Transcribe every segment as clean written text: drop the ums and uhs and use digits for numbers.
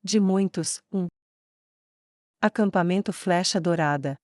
de muitos, acampamento Flecha Dourada.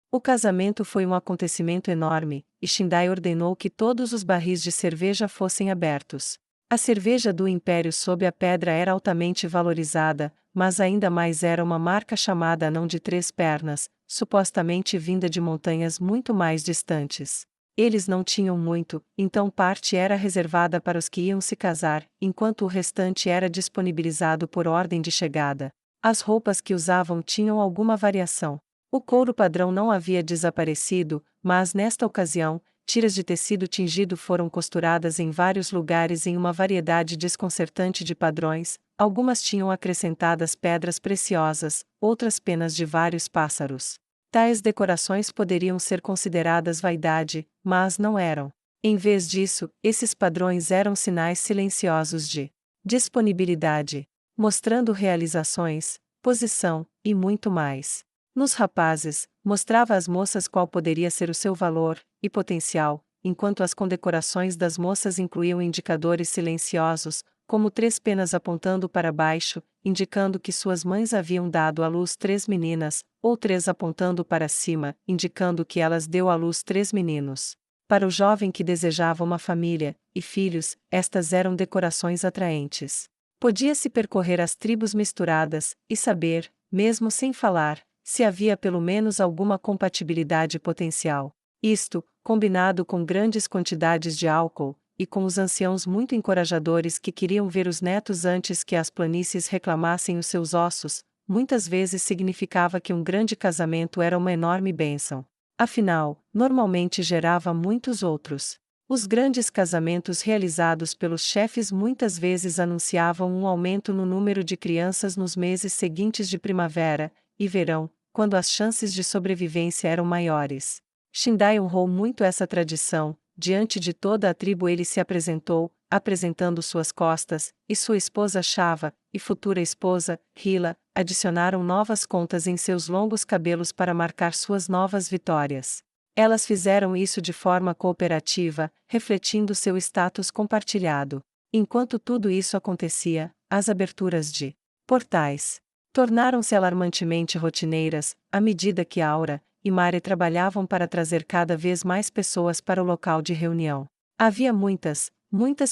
O casamento foi um acontecimento enorme, e Shindai ordenou que todos os barris de cerveja fossem abertos. A cerveja do Império sob a Pedra era altamente valorizada, mas ainda mais era uma marca chamada Anão de Três Pernas, supostamente vinda de montanhas muito mais distantes. Eles não tinham muito, então parte era reservada para os que iam se casar, enquanto o restante era disponibilizado por ordem de chegada. As roupas que usavam tinham alguma variação. O couro padrão não havia desaparecido, mas nesta ocasião, tiras de tecido tingido foram costuradas em vários lugares em uma variedade desconcertante de padrões. Algumas tinham acrescentadas pedras preciosas, outras penas de vários pássaros. Tais decorações poderiam ser consideradas vaidade, mas não eram. Em vez disso, esses padrões eram sinais silenciosos de disponibilidade, mostrando realizações, posição, e muito mais. Nos rapazes, mostrava às moças qual poderia ser o seu valor e potencial, enquanto as condecorações das moças incluíam indicadores silenciosos, como três penas apontando para baixo, indicando que suas mães haviam dado à luz três meninas, ou três apontando para cima, indicando que elas deu à luz três meninos. Para o jovem que desejava uma família e filhos, estas eram decorações atraentes. Podia-se percorrer as tribos misturadas e saber, mesmo sem falar, se havia pelo menos alguma compatibilidade potencial. Isto, combinado com grandes quantidades de álcool, e com os anciãos muito encorajadores que queriam ver os netos antes que as planícies reclamassem os seus ossos, muitas vezes significava que um grande casamento era uma enorme bênção. Afinal, normalmente gerava muitos outros. Os grandes casamentos realizados pelos chefes muitas vezes anunciavam um aumento no número de crianças nos meses seguintes de primavera e verão, quando as chances de sobrevivência eram maiores. Shindai honrou muito essa tradição. Diante de toda a tribo ele se apresentou, apresentando suas costas, e sua esposa Shava, e futura esposa, Hila, adicionaram novas contas em seus longos cabelos para marcar suas novas vitórias. Elas fizeram isso de forma cooperativa, refletindo seu status compartilhado. Enquanto tudo isso acontecia, as aberturas de portais tornaram-se alarmantemente rotineiras, à medida que Aura e Mare trabalhavam para trazer cada vez mais pessoas para o local de reunião. Havia muitas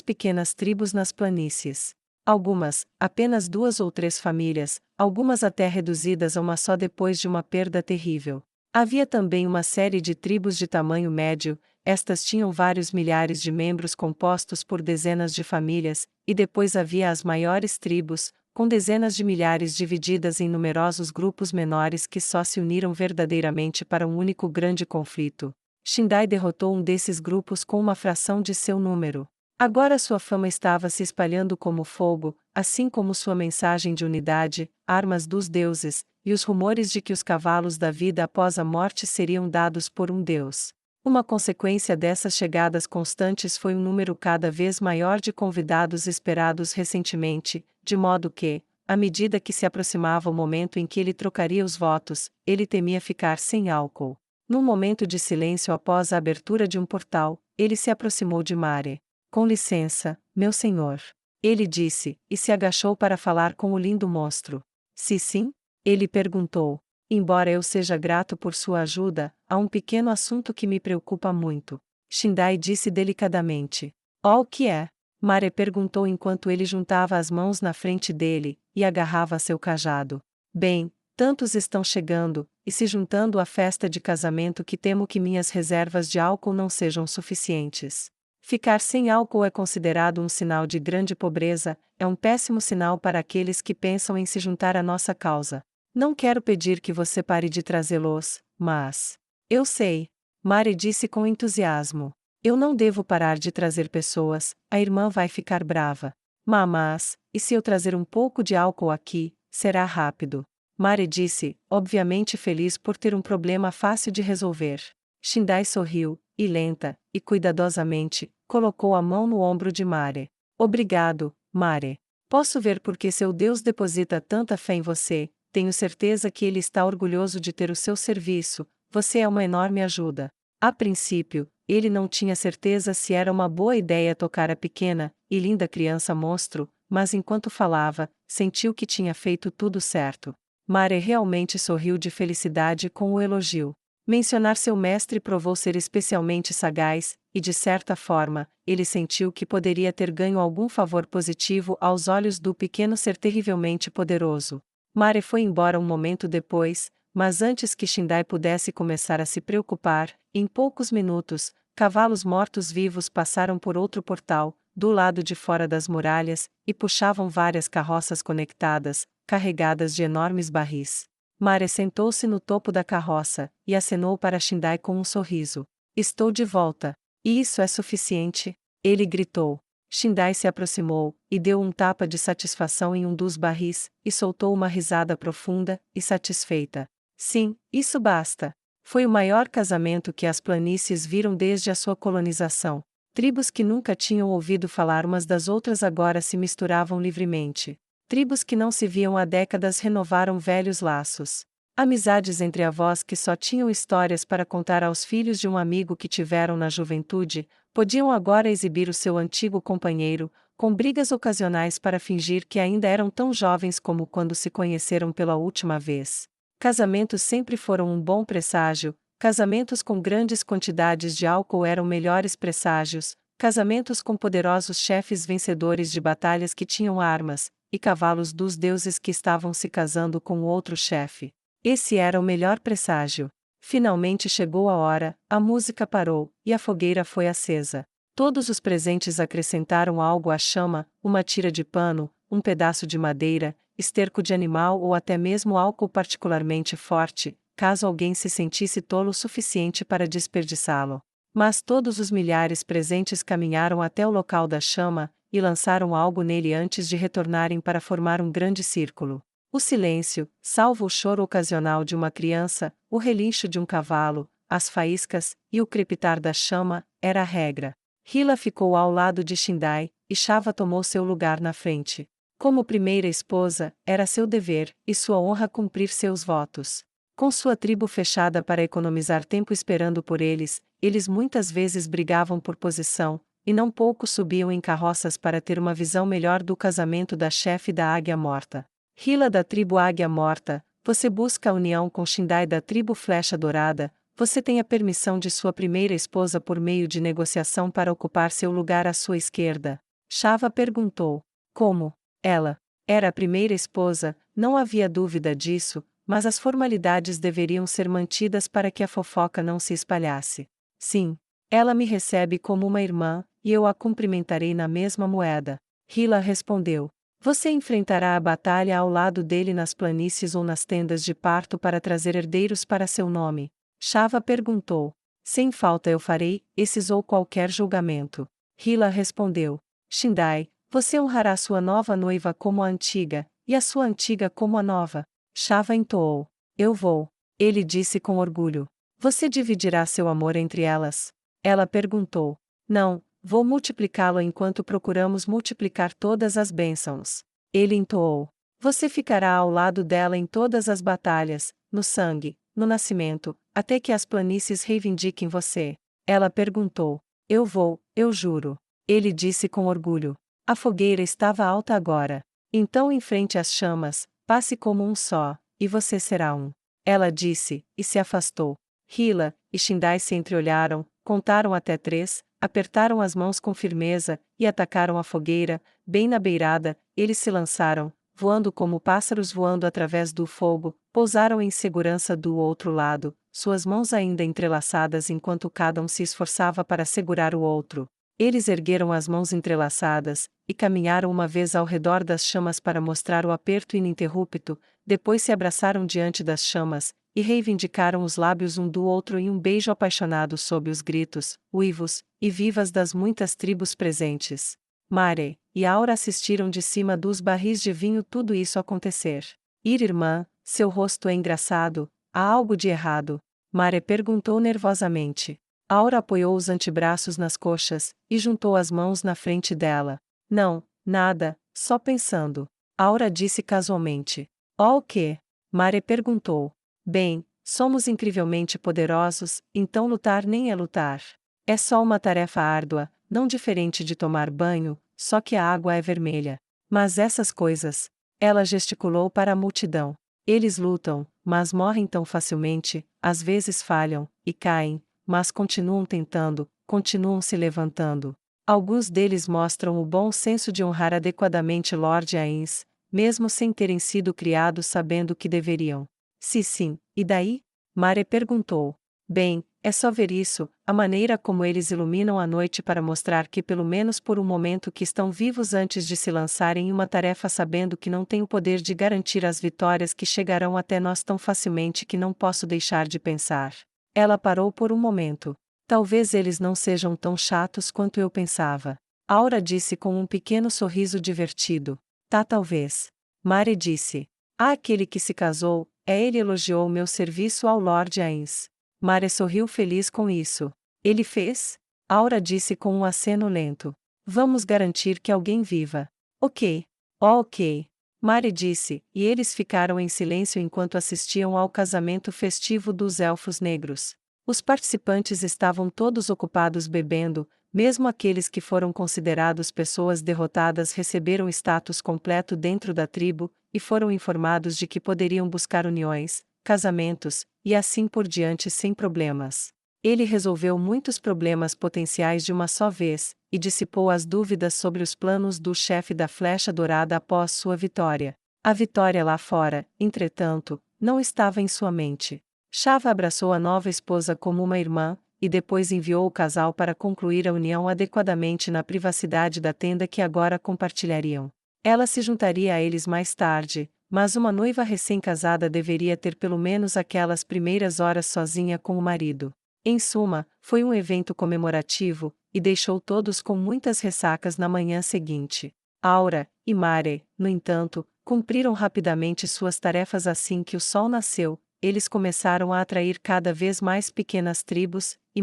pequenas tribos nas planícies. Algumas, apenas 2 ou 3 famílias, algumas até reduzidas a uma só depois de uma perda terrível. Havia também uma série de tribos de tamanho médio, estas tinham vários milhares de membros compostos por dezenas de famílias, e depois havia as maiores tribos, com dezenas de milhares divididas em numerosos grupos menores que só se uniram verdadeiramente para um único grande conflito. Shindai derrotou um desses grupos com uma fração de seu número. Agora sua fama estava se espalhando como fogo, assim como sua mensagem de unidade, armas dos deuses, e os rumores de que os cavalos da vida após a morte seriam dados por um deus. Uma consequência dessas chegadas constantes foi um número cada vez maior de convidados esperados recentemente, de modo que, à medida que se aproximava o momento em que ele trocaria os votos, ele temia ficar sem álcool. Num momento de silêncio após a abertura de um portal, ele se aproximou de Mare. Com licença, meu senhor. Ele disse, e se agachou para falar com o lindo monstro. Sim? Ele perguntou. Embora eu seja grato por sua ajuda, há um pequeno assunto que me preocupa muito. Shindai disse delicadamente. Oh, o que é? Mare perguntou enquanto ele juntava as mãos na frente dele, e agarrava seu cajado. Bem, tantos estão chegando, e se juntando à festa de casamento que temo que minhas reservas de álcool não sejam suficientes. Ficar sem álcool é considerado um sinal de grande pobreza, é um péssimo sinal para aqueles que pensam em se juntar à nossa causa. Não quero pedir que você pare de trazê-los, mas... Eu sei. Mare disse com entusiasmo. Eu não devo parar de trazer pessoas, a irmã vai ficar brava. Mas, e se eu trazer um pouco de álcool aqui, será rápido. Mare disse, obviamente feliz por ter um problema fácil de resolver. Shindai sorriu, e lenta, e cuidadosamente, colocou a mão no ombro de Mare. Obrigado, Mare. Posso ver por que seu Deus deposita tanta fé em você. Tenho certeza que ele está orgulhoso de ter o seu serviço, você é uma enorme ajuda. A princípio, ele não tinha certeza se era uma boa ideia tocar a pequena e linda criança monstro, mas enquanto falava, sentiu que tinha feito tudo certo. Mare realmente sorriu de felicidade com o elogio. Mencionar seu mestre provou ser especialmente sagaz, e de certa forma, ele sentiu que poderia ter ganho algum favor positivo aos olhos do pequeno ser terrivelmente poderoso. Mare foi embora um momento depois, mas antes que Shindai pudesse começar a se preocupar, em poucos minutos, cavalos mortos-vivos passaram por outro portal, do lado de fora das muralhas, e puxavam várias carroças conectadas, carregadas de enormes barris. Mare sentou-se no topo da carroça, e acenou para Shindai com um sorriso. Estou de volta. E isso é suficiente? Ele gritou. Shindai se aproximou, e deu um tapa de satisfação em um dos barris, e soltou uma risada profunda e satisfeita. Sim, isso basta. Foi o maior casamento que as planícies viram desde a sua colonização. Tribos que nunca tinham ouvido falar umas das outras agora se misturavam livremente. Tribos que não se viam há décadas renovaram velhos laços. Amizades entre avós que só tinham histórias para contar aos filhos de um amigo que tiveram na juventude, podiam agora exibir o seu antigo companheiro, com brigas ocasionais para fingir que ainda eram tão jovens como quando se conheceram pela última vez. Casamentos sempre foram um bom presságio, casamentos com grandes quantidades de álcool eram melhores presságios, casamentos com poderosos chefes vencedores de batalhas que tinham armas, e cavalos dos deuses que estavam se casando com outro chefe. Esse era o melhor presságio. Finalmente chegou a hora, a música parou, e a fogueira foi acesa. Todos os presentes acrescentaram algo à chama, uma tira de pano, um pedaço de madeira, esterco de animal ou até mesmo álcool particularmente forte, caso alguém se sentisse tolo o suficiente para desperdiçá-lo. Mas todos os milhares presentes caminharam até o local da chama, e lançaram algo nele antes de retornarem para formar um grande círculo. O silêncio, salvo o choro ocasional de uma criança, o relincho de um cavalo, as faíscas, e o crepitar da chama, era a regra. Hila ficou ao lado de Shindai, e Shava tomou seu lugar na frente. Como primeira esposa, era seu dever, e sua honra cumprir seus votos. Com sua tribo fechada para economizar tempo esperando por eles muitas vezes brigavam por posição, e não pouco subiam em carroças para ter uma visão melhor do casamento da chefe da Águia Morta. Hila da tribo Águia Morta, você busca a união com Shindai da tribo Flecha Dourada, você tem a permissão de sua primeira esposa por meio de negociação para ocupar seu lugar à sua esquerda? Shava perguntou. Como? Ela era a primeira esposa, não havia dúvida disso, mas as formalidades deveriam ser mantidas para que a fofoca não se espalhasse. Sim. Ela me recebe como uma irmã, e eu a cumprimentarei na mesma moeda. Hila respondeu. Você enfrentará a batalha ao lado dele nas planícies ou nas tendas de parto para trazer herdeiros para seu nome? Shava perguntou. Sem falta eu farei esses ou qualquer julgamento. Hila respondeu. Shindai, você honrará sua nova noiva como a antiga, e a sua antiga como a nova. Shava entoou. Eu vou. Ele disse com orgulho. Você dividirá seu amor entre elas? Ela perguntou. Não, vou multiplicá-lo enquanto procuramos multiplicar todas as bênçãos. Ele entoou. Você ficará ao lado dela em todas as batalhas, no sangue, no nascimento, até que as planícies reivindiquem você. Ela perguntou. Eu vou, eu juro. Ele disse com orgulho. A fogueira estava alta agora. Então enfrente as chamas, passe como um só, e você será um. Ela disse, e se afastou. Hila e Shindai se entreolharam, contaram até 3, apertaram as mãos com firmeza, e atacaram a fogueira, bem na beirada, eles se lançaram, voando como pássaros voando através do fogo, pousaram em segurança do outro lado, suas mãos ainda entrelaçadas enquanto cada um se esforçava para segurar o outro. Eles ergueram as mãos entrelaçadas, e caminharam uma vez ao redor das chamas para mostrar o aperto ininterrupto, depois se abraçaram diante das chamas, e reivindicaram os lábios um do outro em um beijo apaixonado sob os gritos, uivos, e vivas das muitas tribos presentes. Mare e Aura assistiram de cima dos barris de vinho tudo isso acontecer. Irmã, seu rosto é engraçado, há algo de errado? Mare perguntou nervosamente. Aura apoiou os antebraços nas coxas, e juntou as mãos na frente dela. Não, nada, só pensando. Aura disse casualmente. Oh, o quê? Mare perguntou. Bem, somos incrivelmente poderosos, então lutar nem é lutar. É só uma tarefa árdua, não diferente de tomar banho, só que a água é vermelha. Mas essas coisas. Ela gesticulou para a multidão. Eles lutam, mas morrem tão facilmente, às vezes falham, e caem, mas continuam tentando, continuam se levantando. Alguns deles mostram o bom senso de honrar adequadamente Lord Ains, mesmo sem terem sido criados sabendo que deveriam. Se sim, e daí? Mare perguntou. Bem, é só ver isso, a maneira como eles iluminam a noite para mostrar que pelo menos por um momento que estão vivos antes de se lançarem em uma tarefa sabendo que não têm o poder de garantir as vitórias que chegarão até nós tão facilmente que não posso deixar de pensar. Ela parou por um momento. Talvez eles não sejam tão chatos quanto eu pensava. Aura disse com um pequeno sorriso divertido. Tá, talvez. Mare disse. Aquele que se casou, ele elogiou meu serviço ao Lord Ains. Mare sorriu feliz com isso. Ele fez? Aura disse com um aceno lento. Vamos garantir que alguém viva. Ok. Oh, ok. Mare disse, e eles ficaram em silêncio enquanto assistiam ao casamento festivo dos Elfos Negros. Os participantes estavam todos ocupados bebendo, mesmo aqueles que foram considerados pessoas derrotadas receberam status completo dentro da tribo, e foram informados de que poderiam buscar uniões, casamentos, e assim por diante sem problemas. Ele resolveu muitos problemas potenciais de uma só vez, e dissipou as dúvidas sobre os planos do chefe da Flecha Dourada após sua vitória. A vitória lá fora, entretanto, não estava em sua mente. Shava abraçou a nova esposa como uma irmã, e depois enviou o casal para concluir a união adequadamente na privacidade da tenda que agora compartilhariam. Ela se juntaria a eles mais tarde, mas uma noiva recém-casada deveria ter pelo menos aquelas primeiras horas sozinha com o marido. Em suma, foi um evento comemorativo, e deixou todos com muitas ressacas na manhã seguinte. Aura e Mare, no entanto, cumpriram rapidamente suas tarefas assim que o sol nasceu. Eles começaram a atrair cada vez mais pequenas tribos, e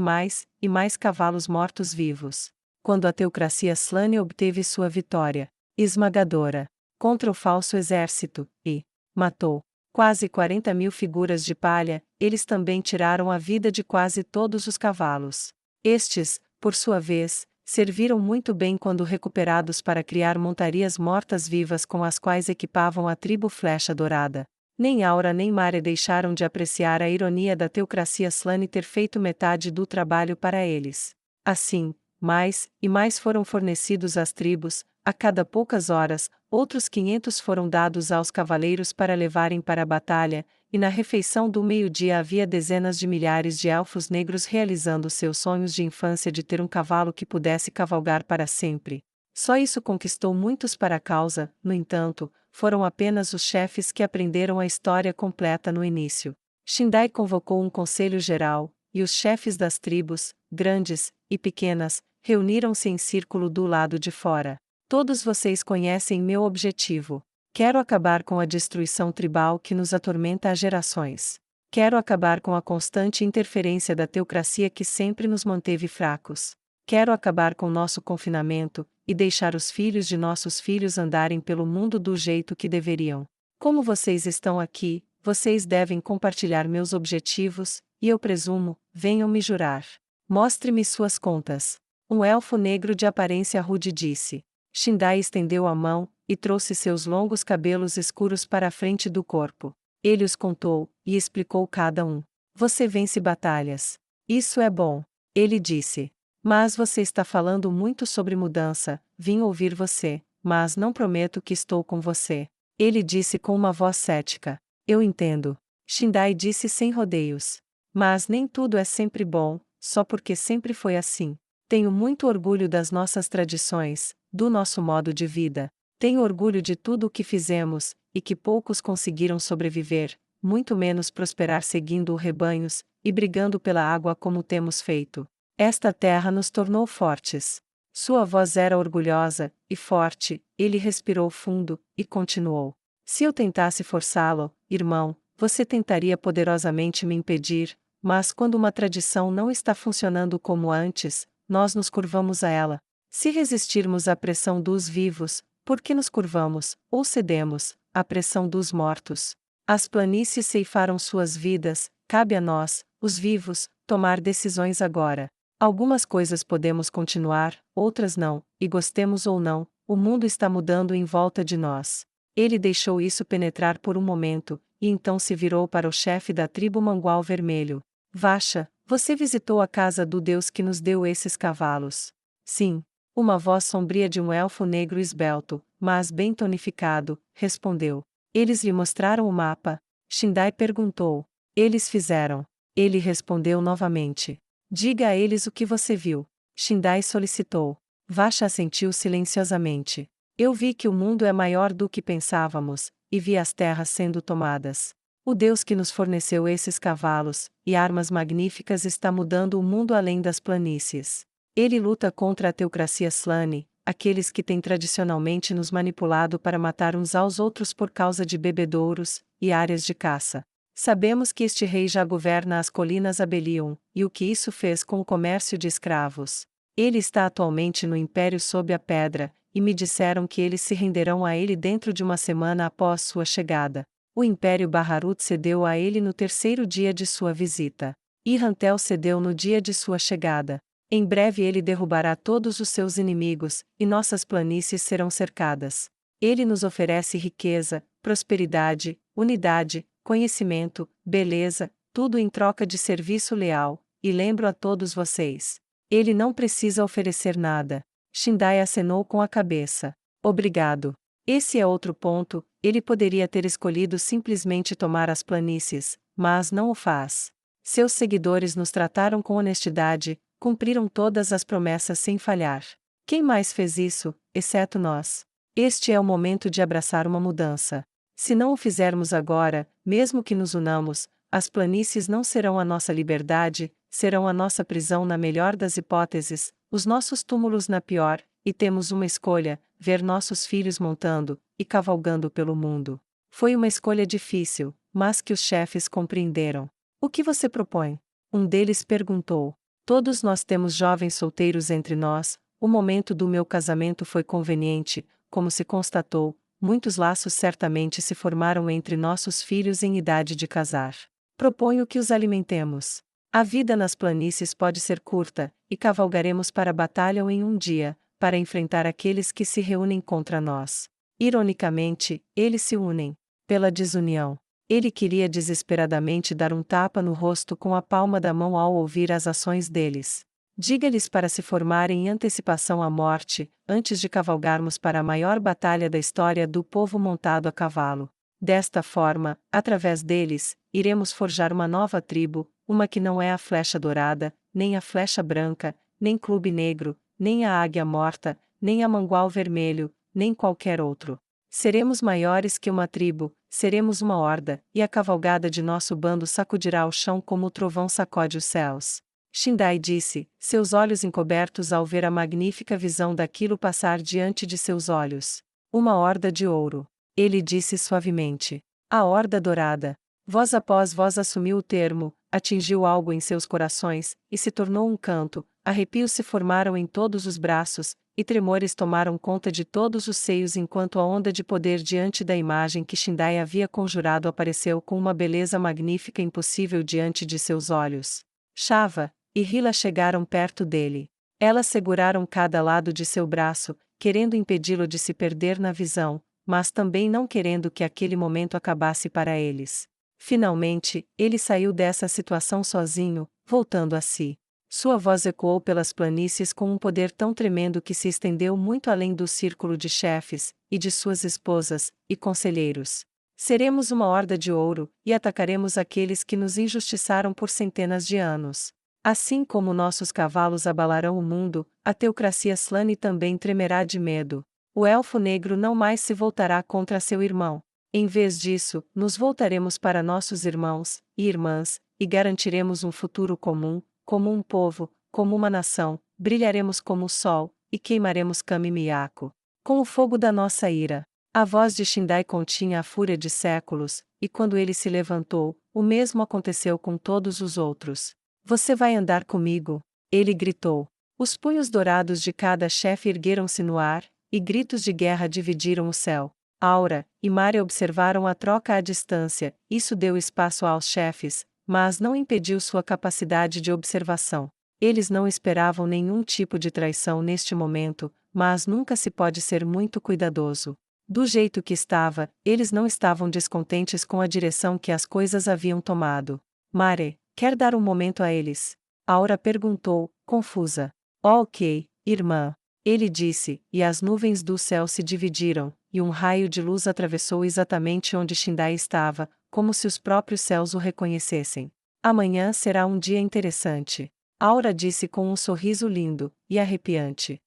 mais cavalos mortos-vivos. Quando a teocracia Slane obteve sua vitória esmagadora contra o falso exército, e matou quase 40.000 figuras de palha, eles também tiraram a vida de quase todos os cavalos. Estes, por sua vez, serviram muito bem quando recuperados para criar montarias mortas-vivas com as quais equipavam a tribo Flecha Dourada. Nem Aura nem Mare deixaram de apreciar a ironia da teocracia Slane ter feito metade do trabalho para eles. Assim, mais e mais foram fornecidos às tribos, a cada poucas horas, outros 500 foram dados aos cavaleiros para levarem para a batalha, e na refeição do meio-dia havia dezenas de milhares de elfos negros realizando seus sonhos de infância de ter um cavalo que pudesse cavalgar para sempre. Só isso conquistou muitos para a causa, no entanto, foram apenas os chefes que aprenderam a história completa no início. Shindai convocou um conselho geral, e os chefes das tribos, grandes e pequenas, reuniram-se em círculo do lado de fora. Todos vocês conhecem meu objetivo. Quero acabar com a destruição tribal que nos atormenta há gerações. Quero acabar com a constante interferência da teocracia que sempre nos manteve fracos. Quero acabar com nosso confinamento, e deixar os filhos de nossos filhos andarem pelo mundo do jeito que deveriam. Como vocês estão aqui, vocês devem compartilhar meus objetivos, e eu presumo, venham me jurar. Mostre-me suas contas. Um elfo negro de aparência rude disse. Shindai estendeu a mão, e trouxe seus longos cabelos escuros para a frente do corpo. Ele os contou, e explicou cada um. Você vence batalhas. Isso é bom. Ele disse. Mas você está falando muito sobre mudança, vim ouvir você, mas não prometo que estou com você. Ele disse com uma voz cética. Eu entendo. Shindai disse sem rodeios. Mas nem tudo é sempre bom, só porque sempre foi assim. Tenho muito orgulho das nossas tradições, do nosso modo de vida. Tenho orgulho de tudo o que fizemos, e que poucos conseguiram sobreviver, muito menos prosperar seguindo rebanhos, e brigando pela água como temos feito. Esta terra nos tornou fortes. Sua voz era orgulhosa e forte, ele respirou fundo, e continuou. Se eu tentasse forçá-lo, irmão, você tentaria poderosamente me impedir, mas quando uma tradição não está funcionando como antes, nós nos curvamos a ela. Se resistirmos à pressão dos vivos, por que nos curvamos, ou cedemos, à pressão dos mortos? As planícies ceifaram suas vidas, cabe a nós, os vivos, tomar decisões agora. Algumas coisas podemos continuar, outras não, e gostemos ou não, o mundo está mudando em volta de nós. Ele deixou isso penetrar por um momento, e então se virou para o chefe da tribo Mangual Vermelho. Vasha, você visitou a casa do Deus que nos deu esses cavalos? Sim. Uma voz sombria de um elfo negro esbelto, mas bem tonificado, respondeu. Eles lhe mostraram o mapa? Shindai perguntou. Eles fizeram. Ele respondeu novamente. Diga a eles o que você viu. Shindai solicitou. Vasha assentiu silenciosamente. Eu vi que o mundo é maior do que pensávamos, e vi as terras sendo tomadas. O Deus que nos forneceu esses cavalos e armas magníficas está mudando o mundo além das planícies. Ele luta contra a teocracia Slane, aqueles que têm tradicionalmente nos manipulado para matar uns aos outros por causa de bebedouros e áreas de caça. Sabemos que este rei já governa as colinas Abelion, e o que isso fez com o comércio de escravos. Ele está atualmente no Império sob a Pedra, e me disseram que eles se renderão a ele dentro de uma semana após sua chegada. O Império Baharut cedeu a ele no terceiro dia de sua visita. Irrantel cedeu no dia de sua chegada. Em breve ele derrubará todos os seus inimigos, e nossas planícies serão cercadas. Ele nos oferece riqueza, prosperidade, unidade, conhecimento, beleza, tudo em troca de serviço leal, e lembro a todos vocês. Ele não precisa oferecer nada. Shindai acenou com a cabeça. Obrigado. Esse é outro ponto, ele poderia ter escolhido simplesmente tomar as planícies, mas não o faz. Seus seguidores nos trataram com honestidade, cumpriram todas as promessas sem falhar. Quem mais fez isso, exceto nós? Este é o momento de abraçar uma mudança. Se não o fizermos agora, mesmo que nos unamos, as planícies não serão a nossa liberdade, serão a nossa prisão na melhor das hipóteses, os nossos túmulos na pior, e temos uma escolha: ver nossos filhos montando e cavalgando pelo mundo. Foi uma escolha difícil, mas que os chefes compreenderam. O que você propõe? Um deles perguntou. Todos nós temos jovens solteiros entre nós, o momento do meu casamento foi conveniente, como se constatou, muitos laços certamente se formaram entre nossos filhos em idade de casar. Proponho que os alimentemos. A vida nas planícies pode ser curta, e cavalgaremos para a batalha em um dia, para enfrentar aqueles que se reúnem contra nós. Ironicamente, eles se unem pela desunião. Ele queria desesperadamente dar um tapa no rosto com a palma da mão ao ouvir as ações deles. Diga-lhes para se formarem em antecipação à morte, antes de cavalgarmos para a maior batalha da história do povo montado a cavalo. Desta forma, através deles, iremos forjar uma nova tribo, uma que não é a Flecha Dourada, nem a Flecha Branca, nem Clube Negro, nem a Águia Morta, nem a Mangual Vermelho, nem qualquer outro. Seremos maiores que uma tribo, seremos uma horda, e a cavalgada de nosso bando sacudirá o chão como o trovão sacode os céus. Shindai disse, seus olhos encobertos ao ver a magnífica visão daquilo passar diante de seus olhos. Uma horda de ouro. Ele disse suavemente. A horda dourada. Voz após voz assumiu o termo, atingiu algo em seus corações, e se tornou um canto, arrepios se formaram em todos os braços, e tremores tomaram conta de todos os seios enquanto a onda de poder diante da imagem que Shindai havia conjurado apareceu com uma beleza magnífica impossível diante de seus olhos. Shava e Hila chegaram perto dele. Elas seguraram cada lado de seu braço, querendo impedi-lo de se perder na visão, mas também não querendo que aquele momento acabasse para eles. Finalmente, ele saiu dessa situação sozinho, voltando a si. Sua voz ecoou pelas planícies com um poder tão tremendo que se estendeu muito além do círculo de chefes, e de suas esposas, e conselheiros. Seremos uma horda de ouro, e atacaremos aqueles que nos injustiçaram por centenas de anos. Assim como nossos cavalos abalarão o mundo, a teocracia Slane também tremerá de medo. O elfo negro não mais se voltará contra seu irmão. Em vez disso, nos voltaremos para nossos irmãos e irmãs, e garantiremos um futuro comum, como um povo, como uma nação, brilharemos como o sol, e queimaremos Kami Miyako. Com o fogo da nossa ira. A voz de Shindai continha a fúria de séculos, e quando ele se levantou, o mesmo aconteceu com todos os outros. Você vai andar comigo? Ele gritou. Os punhos dourados de cada chefe ergueram-se no ar, e gritos de guerra dividiram o céu. Aura e Maria observaram a troca à distância, isso deu espaço aos chefes, mas não impediu sua capacidade de observação. Eles não esperavam nenhum tipo de traição neste momento, mas nunca se pode ser muito cuidadoso. Do jeito que estava, eles não estavam descontentes com a direção que as coisas haviam tomado. Mare, quer dar um momento a eles? Aura perguntou, confusa. Oh, ok, irmã. Ele disse, e as nuvens do céu se dividiram, e um raio de luz atravessou exatamente onde Shindai estava, como se os próprios céus o reconhecessem. Amanhã será um dia interessante. Aura disse com um sorriso lindo e arrepiante.